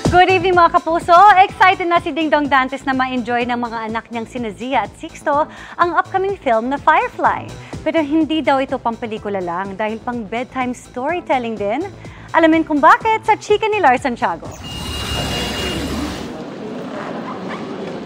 Good evening mga kapuso! Excited na si Ding Dong Dantes na ma-enjoy ng mga anak niyang sina Zia at Sixto ang upcoming film na Firefly. Pero hindi daw ito pang pelikula lang dahil pang bedtime storytelling din. Alamin kung bakit sa chika ni Lars Santiago.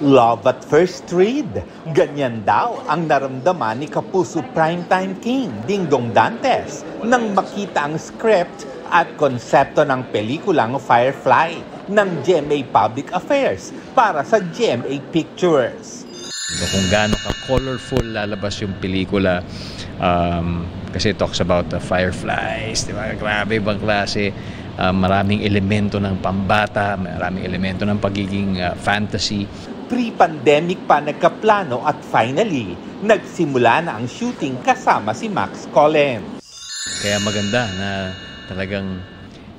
Love at first read. Ganyan daw ang naramdaman ni Kapuso Primetime King, Ding Dong Dantes, nang makita ang script at konsepto ng pelikulang Firefly ng GMA Public Affairs para sa GMA Pictures. Kung gaano ka-colorful lalabas yung pelikula, kasi it talks about the fireflies, di ba? Grabe ibang klase, maraming elemento ng pambata, maraming elemento ng pagiging fantasy. Pre-pandemic pa nagkaplano at finally, nagsimula na ang shooting kasama si Max Collins. Kaya maganda na talagang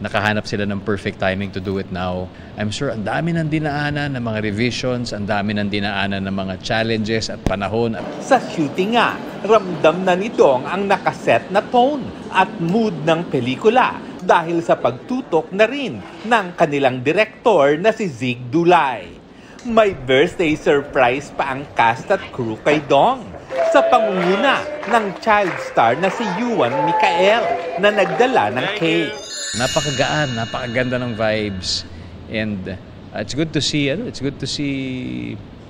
nakahanap sila ng perfect timing to do it now. I'm sure ang dami ng dinaanan ng mga revisions, ang dami ng dinaanan ng mga challenges at panahon. Sa shooting nga, ramdam na ni Dong ang nakaset na tone at mood ng pelikula dahil sa pagtutok na rin ng kanilang direktor na si Zig Dulay. May birthday surprise pa ang cast at crew kay Dong sa pangunguna ng child star na si Yuan Michael na nagdala ng cake. Napakagaan, napakaganda ng vibes, and it's good to see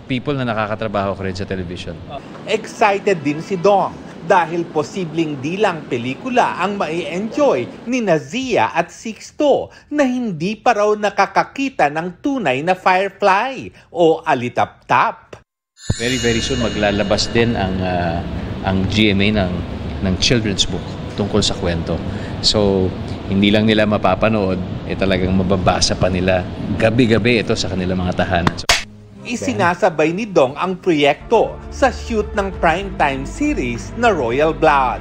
people na nakakatrabaho ko rin sa television. Excited din si Dong dahil posibleng di lang pelikula ang mai-enjoy ni Zia at Sixto na hindi pa raw nakakakita ng tunay na Firefly o alitap-tap. Very very soon maglalabas din ang GMA ng children's book tungkol sa kwento. So hindi lang nila mapapanood, talagang mababasa pa nila gabi-gabi ito sa kanilang mga tahanan. Isinasabay ni Dong ang proyekto sa shoot ng primetime series na Royal Blood.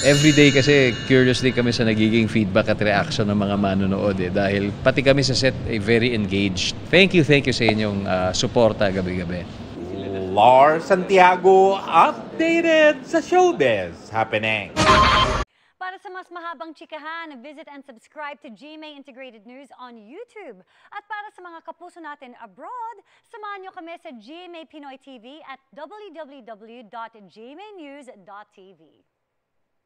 Everyday kasi curious din kami sa nagiging feedback at reaction ng mga manonood dahil pati kami sa set ay very engaged. Thank you sa inyong suporta gabi-gabi. Lars Santiago, updated sa showbiz happening. Para sa mas mahabang chikahan, visit and subscribe to GMA Integrated News on YouTube. At para sa mga kapuso natin abroad, samahan nyo kami sa GMA Pinoy TV at www.gmanews.tv.